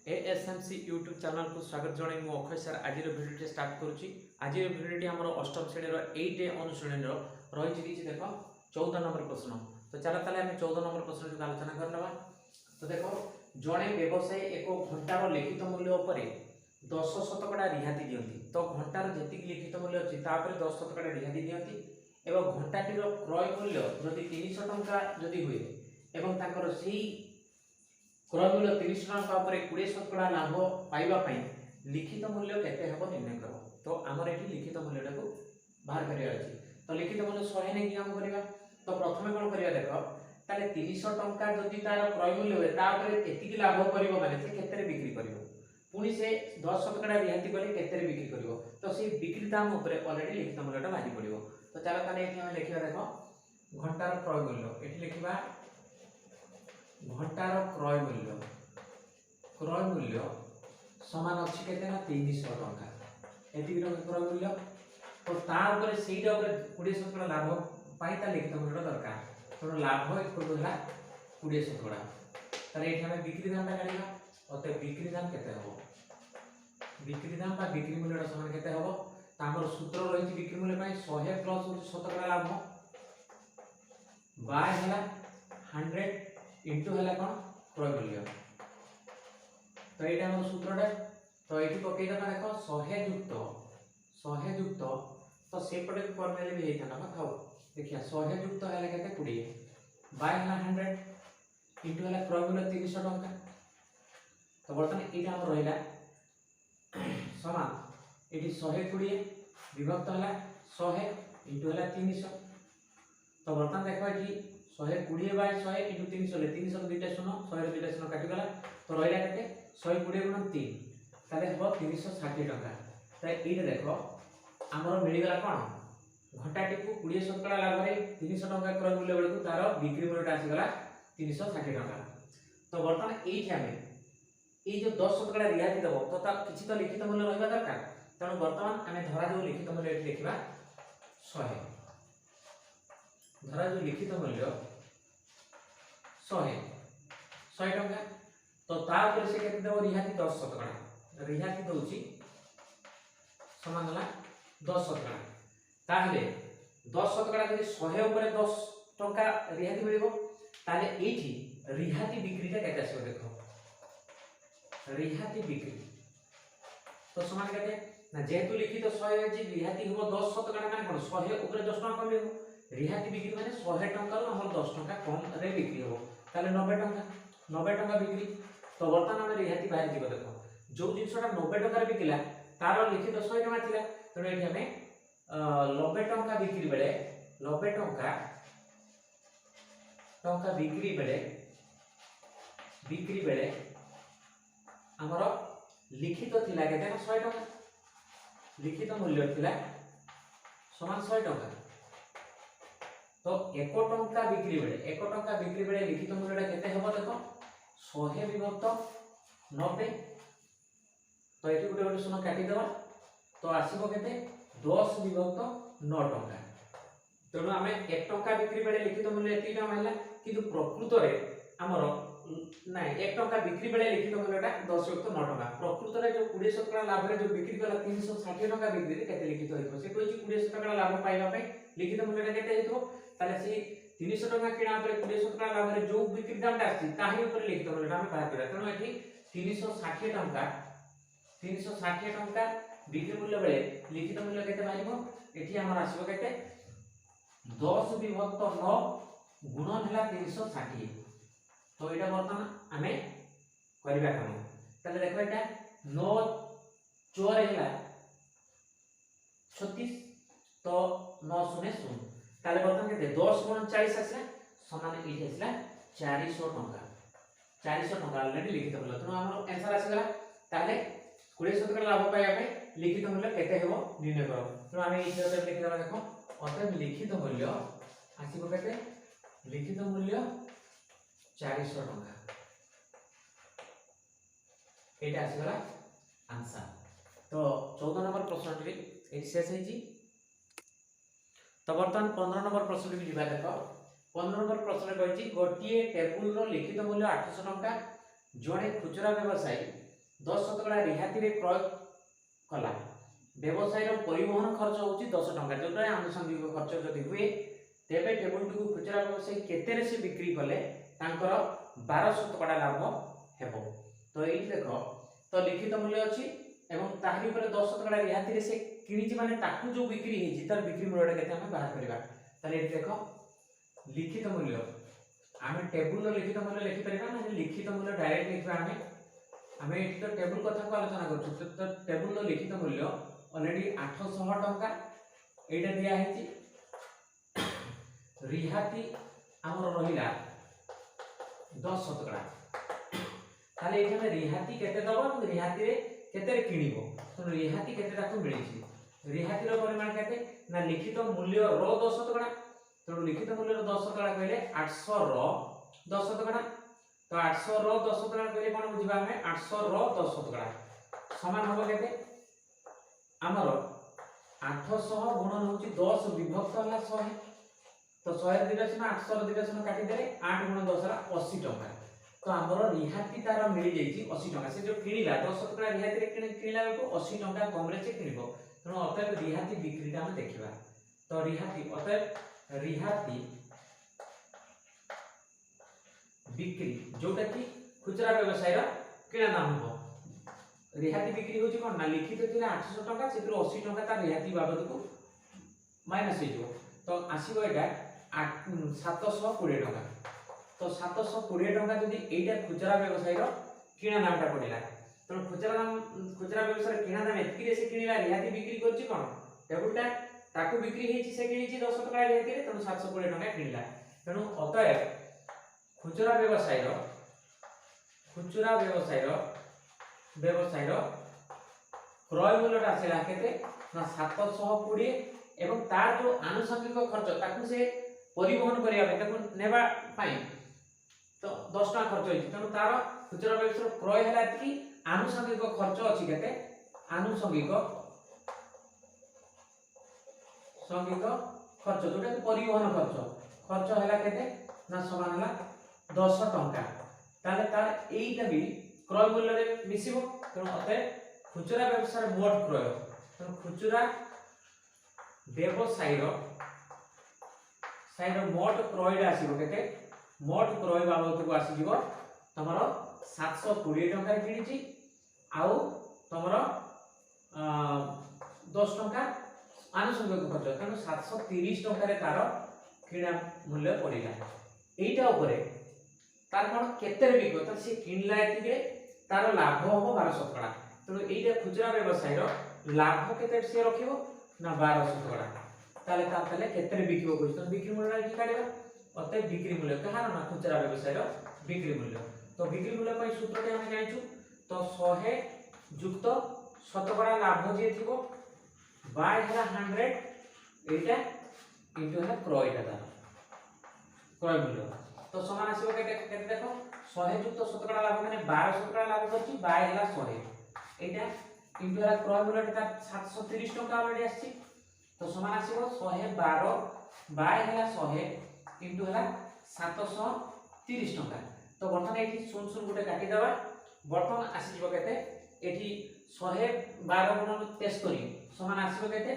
एएसएमसी YouTube channel को स्वागत जनाई मु अक्षय सर आज भिडियो स्टार्ट करुच्ची। आज भिडियो आम अष्टम श्रेणी 8 अनुश्रेणी रही देख 14 नंबर प्रश्न। तो चलो ताले 14 नंबर प्रश्न की आलोचना करना। तो देखो जड़े व्यवसायी एक घंटार लिखित मूल्य उपर 10% रिहाती दियंती। तो घंटार जी लिखित मूल्य अच्छी 10% रिहाती दियंती एवं घंटाटीर क्रय मूल्य जदि 300 टंका जदि हुए एवं तांकर सेही क्रय मूल्य 30 टंका उपर 20% लाभ पाइबा लिखित मूल्य केते हेबो निर्णय करो। तो आमर एठी लिखित मूल्यटा को बाहर करिया अछि। तो लिखित मूल्य 100 नै कि हम करिया। तो प्रथमे कोन करिया देखो ताले 300 टंका जदि तार क्रय मूल्य होय ता उपर एतिकी लाभ करिवो माने से केते बिक्री करिवो पुनी से 10% रिहाती गले केते बिक्री करिवो। तो से बिक्री दाम उपर ऑलरेडी लिखित मूल्यटा बाहरी पड़िवो। तो चलो ताले एठी हम लिखिबा देखो घंटार क्रय मूल्य एठी लिखिबा घंटार क्रय मूल्य समान अछि केते ना 300 टंका एति क्रय मूल्य। तो ता ऊपर सेटा ऊपर 20% लाभ पाई ता लिखित मूल्य दरकार। तो लाभ इक्वल टू होला 20%। तारे एठी हम बिक्री दाम ता काढिबा अते बिक्री दाम केते हो बिक्री दाम बा बिक्री मूल्य समान केते हो। ता हमर सूत्र रहिछि बिक्री मूल्य पई 100 प्लस होछि शतकड़ा लाभ बाय होला 100 इनटू होला कोन क्रय मूल्य। तो एटा हमर सूत्रटा। तो एठी पकई दबा देखो 100 युक्त तो सेपटे करनेले भी हेता ना थाओ देखिया 100 युक्त हैला केते 20 बाय होला 100 इनटू होला क्रय मूल्य 300 टंका। तो बर्तमान एटा हमर रहिला समान एठी 120 विभक्त होला 100 इनटू होला 300। तो बर्तमान देखो एठी 120 बाय 100 इनटू 300 ले 300 दुईटा शून्य 100 रे दुईटा शून्य काटी गला। तो रहिला केते 120 गुणन 3 ताले हबो 360 टंका। तो एटा देखो हमर मिली गला कोन घंटाटी को 20% लाभ रे 300 टंका क्रय मूल्य बेलकु तार बिक्री मूल्यटा आसी गला 360 टंका। तो बर्तमान एठी हमें ए जो 10% रिहाती दबो तो ता किछि तो लिखित मूल्य रहबा दरकार। तणु बर्तमान आमे धरा जो लिखित मूल्य एठी लिखिबा 100 धरा जो लिखित मूल्य 100 टंका। तो ता ऊपर से केते देबो रिहाती 10% रिहाती दोछि समान होला 10%। ताहले 10% जदि 100 ऊपर 10 टंका रिहाती मिलिबो ताले एठी रिहाती बिक्रीटा केते आसीबो देखो रिहाती बिक्री। तो समान केते ना जेहेतु लिखित 100 अछि रिहाती होबो 10% माने कोन 100 ऊपर 10 टंका कम हेबो रिहाती बिक्री माने 100 टंका रो हमर 10 टंका कम रे बिक्री होबो ताले 90 टंका बिक्री। तो बर्तमान हम रिहाती बाहर जीव देखो जो जिनसटा 90 टंका बिकिला तार लिखित 100 टंका थिला। तने एठी हमें 90 टंका बिक्री बेले 90 टंका बिक्री बेले हमर लिखित थिला केते 100 टंका लिखित मूल्य थिला समान 100 टंका। तो 1 टंका बिक्री बेले लिखित मूल्यटा केते हेबो देखो 100 विभक्त 90। तो एठी गुटे गुटे शून्य काटी देबा तो आसीबो केते 10 विभक्त 9 टंका। तेणु आमे 1 टंका बिक्री बेले लिखित मूल्य एती टंका हैला किंतु प्रकृत रे हमर नै 1 टंका बिक्री बेले लिखित मूल्यटा 10 विभक्त 9 टंका। प्रकृत रे जो 20% लाभ रे जो बिक्री कला 360 टंका बिक्री रे केते लिखित होइतो से कोइ 20% लाभ पाइबा पे लिखित मूल्यटा केते हेतो ताले से 300 टंका किणा पर 20% लाभ रे जो बिक्री दामटा आछि ताही ऊपर लिखित मूल्यटा हम बाहर करा। तेणु एठी 360 टंका बिक्री मूल्य बेले लिखित मूल्य केते बाहिबो एठी हमर आसीबो केते 10 विभक्त 9 गुणन हला 360। तो एटा बर्तमान हमें करबा काम ताले देखो एटा 9 4 हला 36 तो 9 शून्य शून्य ताले बर्तमान केते 10 गुणन 40 आसला समान एठी आसला 400 टंका ऑलरेडी लिखित मूल्य। तो हमर आंसर आसी गला ताले 20% लाभ पाया पे लिखित मूल्य केते हेबो निर्णय करो। तो हम एठी जते लिखि दबा देखो अतः लिखित मूल्य आसीबो केते लिखित मूल्य 400 टंका एटा आसी गला आंसर। तो 14 नंबर प्रश्न रे एठी शेष है जी। तो बर्तमान 15 नंबर प्रश्न भी जिबा देखो 15 नंबर प्रश्न कहछि गोटिए टेबुल रो लिखित मूल्य 800 टंका जड़े खुचरा व्यवसायी 10% रिहाती रे क्रय कला व्यवसाय परिवहन खर्च होची 10 टंका जोटा आनुषंगिक खर्च जदि हुए तेबे टेबुल टू खुचरा व्यवसायी केते रे से बिक्री कले तांकर 12% लाभ हेबो। तो एई देखो तो लिखित मूल्य अछि एवं ताहरी ऊपर 10% रिहाती रे से किनिची माने ताकू जो बिक्री हेची तार बिक्री मूल्य केते हम बाहर करबा। ताले एई देखो लिखित मूल्य आमे टेबुल रो लिखित मूल्य लिखि परबा ना लिखित मूल्य डायरेक्ट लिखबा आमे एठी तो टेबुल कथा को आलोचना करछु तो टेबुल रो लिखित मूल्य ऑलरेडी 800 टंका एटा दिया हेची रिहाती हमर रहिला 10% ताले एठी हम रिहाती केते दबो रिहाती रे केते रे किनिबो तो रिहाती केते ताकू मिलिछि रिहाती रो परिमाण केते ना लिखित मूल्य रो 10% तो लिखित मूल्य रो 10% कहले 800 रो 10% तो 800 रो 10% कहले कोन बुझिबा हमें 800 रो 10% समान होबो केते हमर 800 गुणन होची 10 विभक्त होला 100 तो 100 रे दिबे 800 रे दिबे काटी देले 8 गुणन 10 रा 80 टंका तो हमर रिहाती तार मिल जाईची 80 टंका से जो किनिला 10% रिहाती रे किनिला को 80 टंका कम रे से किनिबो तो अतः रिहाती बिक्रीटा हम देखिबा तो रिहाती अतः रिहाती बिक्री जोटा कि खुचरा व्यवसाय रा किना दाम हो रिहाती बिक्री होची कोन ना लिखित थिला 800 टंका से 80 टंका तार रिहाती बाबत को माइनस हे जो तो आसीबो एटा 720 टंका तो 720 टंका जदि एटा खुचरा व्यवसाय रा किना दामटा पडिला तो खुचरा व्यवसाय रा किना दाम एतकी रे से किनिला रिहाती बिक्री करची कोन टेबुलटा ताकू बिक्री हेची से किनिची 10 टका रिहाती रे तो 720 टंका किनिला तेनु अतः खुचरा व्यवसाय क्रय मूल्यटा आसिला केते ना 720 एवं तार जो आनुषंगिक खर्च ताकू से परिवहन करिया पे ताकू नेबा पाई तो 10 टका खर्च होई तेनु तार खुचरा व्यवसाय क्रय हला कि आनुषंगिक खर्च अछि केते आनुषंगिक खर्च जोटा परिवहन खर्च हला केते ना समान हला 10 टंका ताले तार एईटा भी क्रय मूल्य रे मिसिबो तेनु अतः खुचरा व्यवसाय मोट क्रय तेनु खुचरा व्यवसाय मोट क्रयडा आसीबो केते मोट क्रय बाबत को आसी जीवो तमरो 720 टंका किनिची आउ तमरो 10 टंका आनुषंगिक खर्च तेनु 730 टंका रे तार किना मूल्य पडिला एईटा ऊपर तार कोन केते रे बिको त से किनला एतिके तार लाभ होबो 1200 टका तो एईटा खुचरा व्यवसाय रो लाभ केते से रखिबो ना 1200 टका ताले ताले केते रे बिकिबो कोइ तो बिक्री मूल्य की काढिबा अते बिक्री मूल्य कहार ना खुचरा व्यवसाय रो बिक्री मूल्य तो बिक्री मूल्य पई सूत्रटे हम जानिछु तो 100 युक्त शतकड़ा लाभ जे थिबो बाय हला 100 एटा इनटू हला क्रयटा दा क्रय मूल्य तो समान आसीबो केते देखो 100 युक्त शतकड़ा लाभ माने 12 शतकड़ा लाभ करछि बाय हला 100 एटा इनटू हला क्रय मूल्यटा 730 टका ऑलरेडी आछि तो समान आसीबो 112 बाय हला 100 इनटू हला 730 टका तो बर्तन एठी 0 गुटे काटी दबा बर्तन आसी जिवो केते एठी 112 गुणन 73 समान आसीबो केते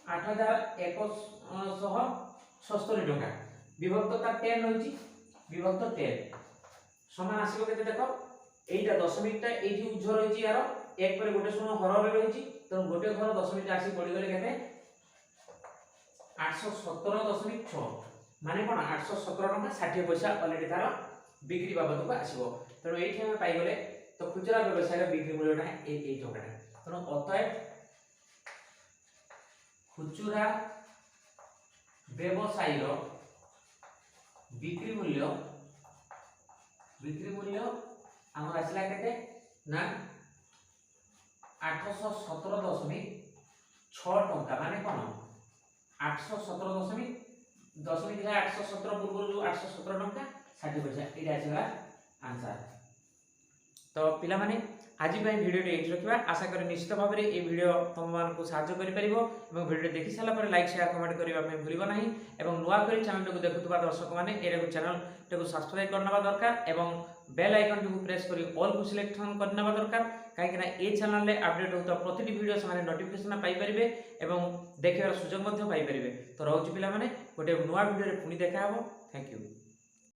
8170 टका विभक्त ता 10 होईची विभक्त 10 समान आसीबो केते देखो एटा दशमिकटा एठी उज्ज रहिची यार एक पर गोटे शून्य हर रे रहिची तो गोटे घर दशमिक आसी पड़ी गले केते 817.6 माने कोन 817 टका 60 पैसा ऑलरेडी तार बिक्री बाबत को आसीबो तो एठी हम पाई गले तो खुचरा व्यवसाय बिक्री मूल्यटा ए टका तो अतः खुचरा व्यवसाय बिक्री मूल्य हमर आसिला केते ना 817.6 टका माने कोन 817 दशमिक 817 पूर्व जो 817 टका 60 पैसा एटा आछला आंसर तो पिला माने आज भिडियो एठी रखिबा आशा करी निश्चित भाव में ये वीडियो तुम मान को साहाय्य करि परिबो एवं वीडियो देखि साला पर लाइक शेयर कमेंट करिबा में भूलिबो नाही एवं नुआ करी चैनल को देखुतबा दर्शक माने एरे को चैनल को सब्सक्राइब करनबा दरकार एवं बेल आइकन टी प्रेस करी ऑल को सिलेक्शन करना दरकार कहीं ए चैनल रे अपडेट होता प्रति वीडियो से नोटिफिकेशन पाई परिबे एवं देखार सुजोग पाई परिबे। तो रोज पिला माने गोटे नुआ वीडियो रे पुनी देखा हबो। Thank you.